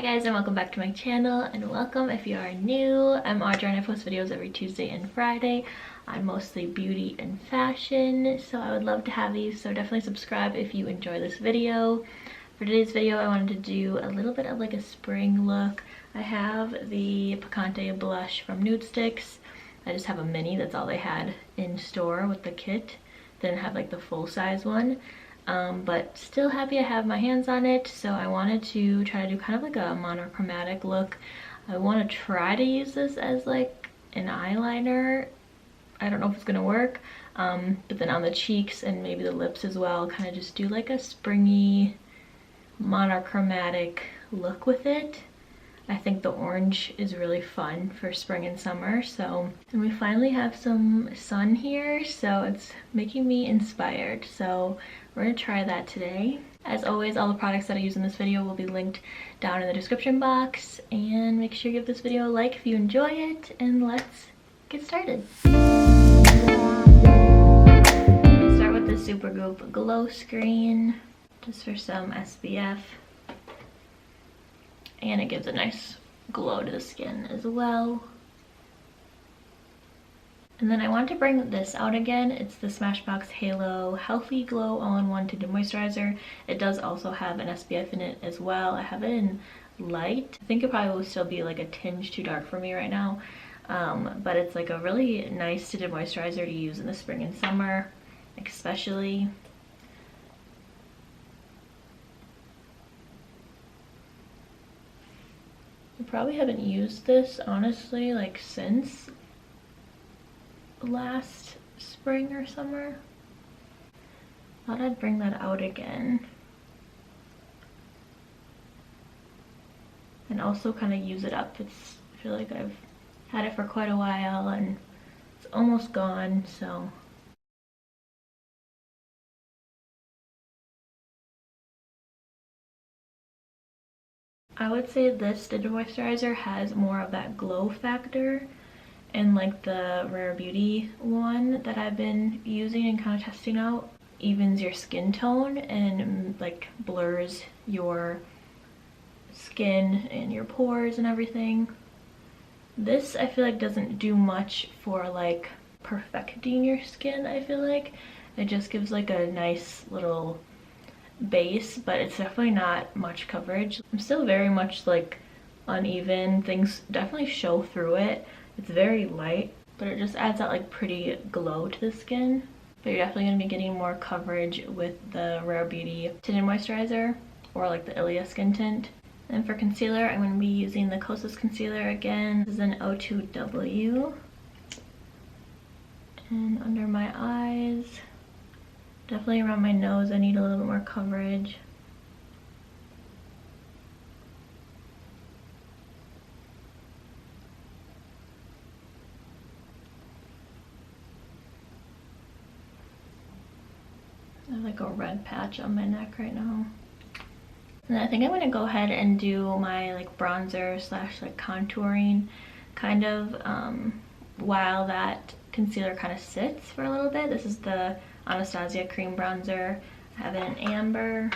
guys, and welcome back to my channel, and welcome if you are new. I'm Audra and I post videos every Tuesday and Friday on mostly beauty and fashion, so I would love to have these, so definitely subscribe if you enjoy this video. For today's video I wanted to do a little bit of like a spring look. I have the Picante blush from Nudestix. I just have a mini, that's all they had in store with the kit. Didn't have like the full size one. But still happy I have my hands on it, so I wanted to try to do kind of like a monochromatic look. I want to try to use this as like an eyeliner. I don't know if it's gonna work, but then on the cheeks and maybe the lips as well, kind of just do like a springy monochromatic look with it. I think the orange is really fun for spring and summer. So, and we finally have some sun here, so it's making me inspired. So we're gonna try that today. As always, all the products that I use in this video will be linked down in the description box. And make sure you give this video a like if you enjoy it, and let's get started. Start with the Supergoop Glow Screen, just for some SPF. And it gives a nice glow to the skin as well. And then I want to bring this out again. It's the Smashbox Halo Healthy Glow All-in-One Tinted Moisturizer. It does also have an SPF in it as well. I have it in light. I think it probably will still be like a tinge too dark for me right now. But it's like a really nice tinted moisturizer to use in the spring and summer, especially. I probably haven't used this honestly like since last spring or summer. Thought I'd bring that out again and also kind of use it up. I feel like I've had it for quite a while and it's almost gone, so I would say this tinted moisturizer has more of that glow factor, and like the Rare Beauty one that I've been using and kind of testing out evens your skin tone and like blurs your skin and your pores and everything. This I feel like doesn't do much for like perfecting your skin. I feel like it just gives like a nice little base, but it's definitely not much coverage. I'm still very much like uneven. Things definitely show through it. It's very light, but it just adds that like pretty glow to the skin. But you're definitely going to be getting more coverage with the Rare Beauty tinted moisturizer or like the Ilia skin tint. And for concealer, I'm going to be using the Kosas concealer again. This is an O2W. And under my eyes, definitely around my nose, I need a little bit more coverage. I have like a red patch on my neck right now. And I think I'm gonna go ahead and do my like bronzer slash like contouring kind of while that concealer kind of sits for a little bit. This is the Anastasia cream bronzer. I have it in amber.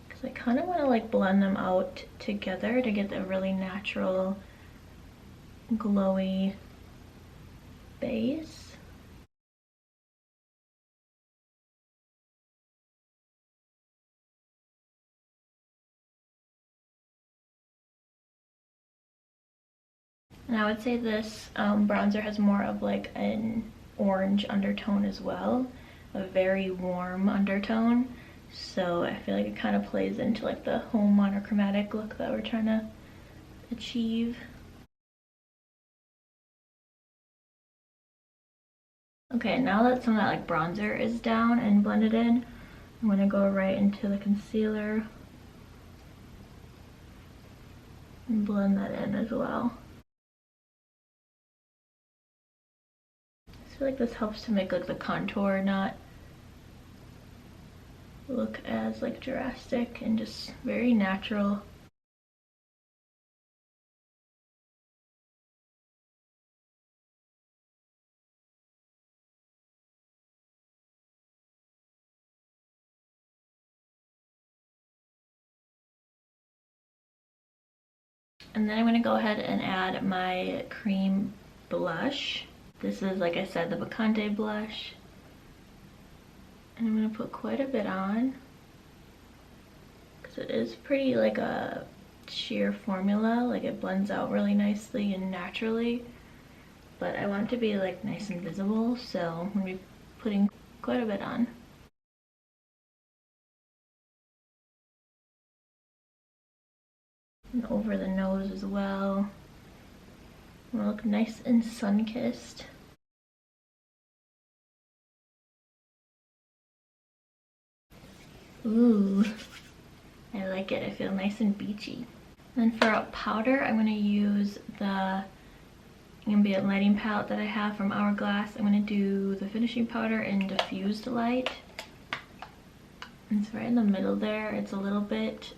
Because I kind of want to like blend them out together to get the really natural glowy base. And I would say this bronzer has more of like an orange undertone as well, a very warm undertone. So I feel like it kind of plays into like the home monochromatic look that we're trying to achieve. Okay, now that some of that like bronzer is down and blended in, I'm gonna go right into the concealer and blend that in as well. I feel like this helps to make like the contour not look as like drastic and just very natural. And then I'm going to go ahead and add my cream blush. This is, like I said, the Picante blush. And I'm going to put quite a bit on, because it is pretty like a sheer formula. Like, it blends out really nicely and naturally. But I want it to be like nice and visible, so I'm going to be putting quite a bit on. And over the nose as well. I'm gonna look nice and sun-kissed. Ooh, I like it. I feel nice and beachy. Then for a powder, I'm gonna use the ambient lighting palette that I have from Hourglass. I'm gonna do the finishing powder in diffused light. It's right in the middle there. It's a little bit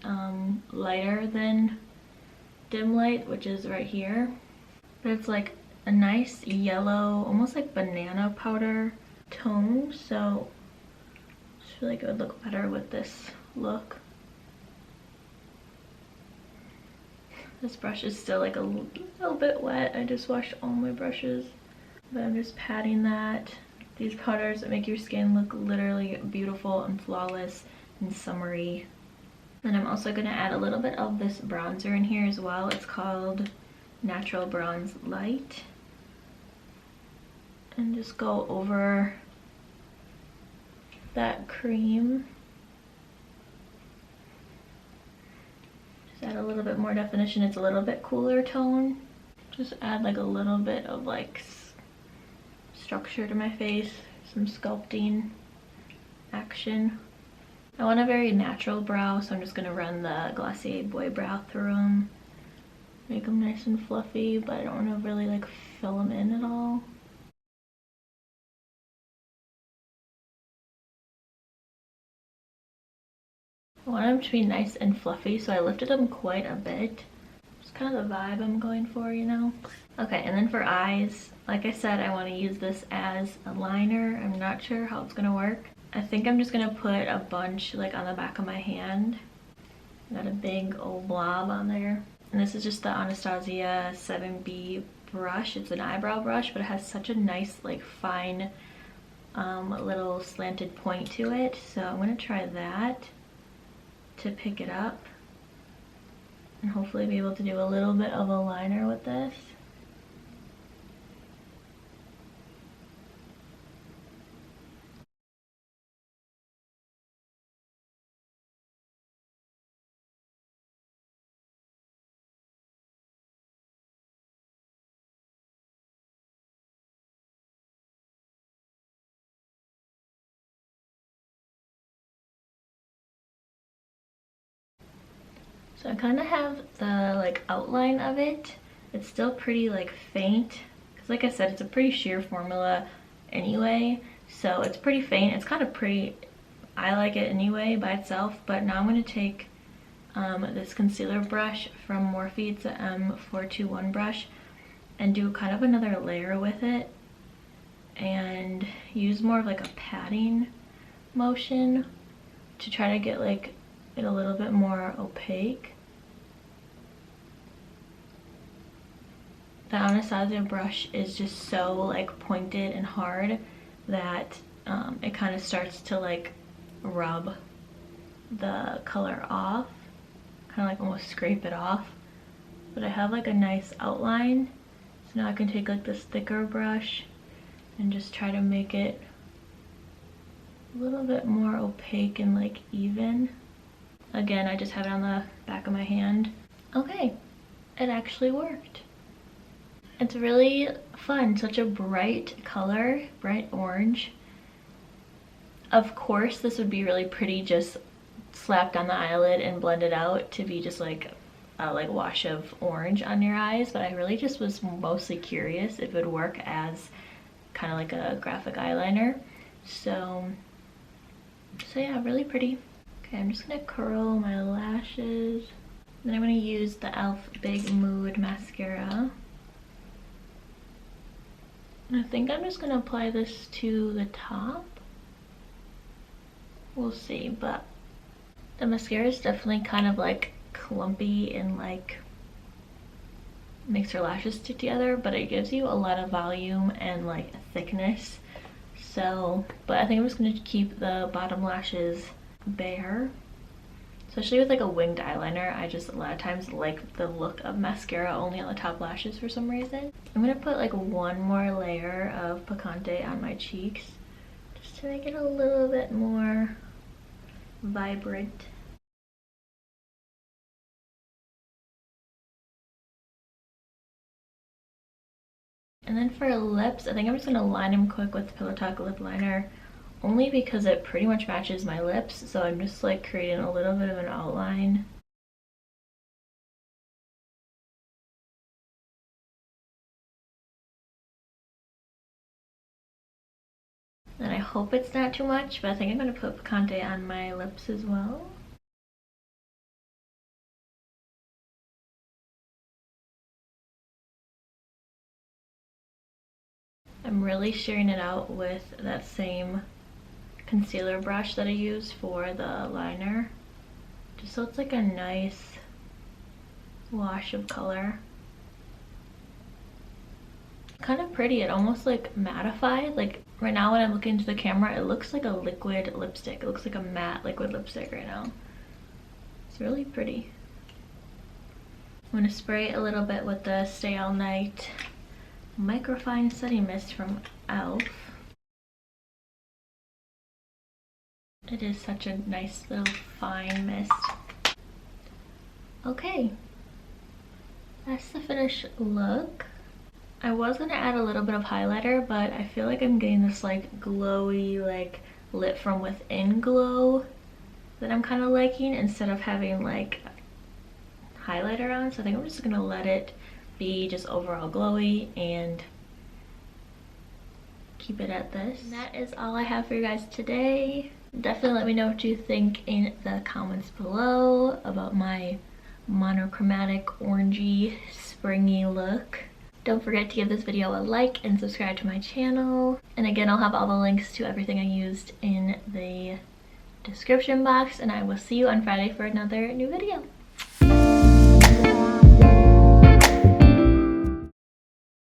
lighter than dim light, which is right here. But it's like a nice yellow, almost like banana powder tone. So I just feel like it would look better with this look. This brush is still like a little bit wet. I just washed all my brushes. But I'm just patting that. These powders that make your skin look literally beautiful and flawless and summery. Then I'm also going to add a little bit of this bronzer in here as well. It's called Natural Bronze Light. And just go over that cream. Just add a little bit more definition. It's a little bit cooler tone. Just add like a little bit of like structure to my face, some sculpting action. I want a very natural brow, so I'm just going to run the Glossier Boy Brow through them. Make them nice and fluffy, but I don't want to really like fill them in at all. I want them to be nice and fluffy, so I lifted them quite a bit. It's kind of the vibe I'm going for, you know? Okay, and then for eyes, like I said, I want to use this as a liner. I'm not sure how it's going to work. I think I'm just going to put a bunch like on the back of my hand. Got a big old blob on there. And this is just the Anastasia 7B brush. It's an eyebrow brush, but it has such a nice like fine little slanted point to it. So I'm going to try that to pick it up. And hopefully be able to do a little bit of a liner with this. So I kind of have the like outline of it. It's still pretty like faint, because like I said, it's a pretty sheer formula anyway, so it's pretty faint. It's kind of pretty, I like it anyway by itself. But now I'm going to take this concealer brush from Morphe. It's a M421 brush, and do kind of another layer with it and use more of like a patting motion to try to get like it a little bit more opaque. The Anastasia brush is just so like pointed and hard that it kind of starts to like rub the color off, kind of like almost scrape it off. But I have like a nice outline, so now I can take like this thicker brush and just try to make it a little bit more opaque and like even. Again, I just have it on the back of my hand. Okay, it actually worked. It's really fun, such a bright color, bright orange. Of course, this would be really pretty just slapped on the eyelid and blended out to be just like a wash of orange on your eyes, but I really just was mostly curious if it would work as kind of like a graphic eyeliner. So yeah, really pretty. Okay, I'm just gonna curl my lashes. Then I'm gonna use the e.l.f. Big Mood mascara. And I think I'm just gonna apply this to the top. We'll see, but the mascara is definitely kind of like clumpy and like makes her lashes stick together, but it gives you a lot of volume and like thickness. So, but I think I'm just gonna keep the bottom lashes bare. Especially with like a winged eyeliner, I just a lot of times like the look of mascara only on the top lashes for some reason. I'm gonna put like one more layer of Picante on my cheeks just to make it a little bit more vibrant. And then for lips, I think I'm just gonna line them quick with Pillow Talk lip liner, only because it pretty much matches my lips, so I'm just like creating a little bit of an outline. And I hope it's not too much, but I think I'm gonna put Picante on my lips as well. I'm really sharing it out with that same concealer brush that I use for the liner, just so it's like a nice wash of color. Kind of pretty. It almost like mattified. Like right now when I'm looking into the camera, it looks like a liquid lipstick. It looks like a matte liquid lipstick right now. It's really pretty. I'm gonna spray a little bit with the Stay All Night Microfine Setting Mist from e.l.f. It is such a nice little fine mist. Okay, that's the finished look. I was gonna add a little bit of highlighter, but I feel like I'm getting this like glowy, like lit from within glow that I'm kind of liking, instead of having like highlighter on. So I think I'm just gonna let it be just overall glowy and keep it at this. And that is all I have for you guys today. Definitely let me know what you think in the comments below about my monochromatic orangey springy look. Don't forget to give this video a like and subscribe to my channel. And again, I'll have all the links to everything I used in the description box, and I will see you on Friday for another new video.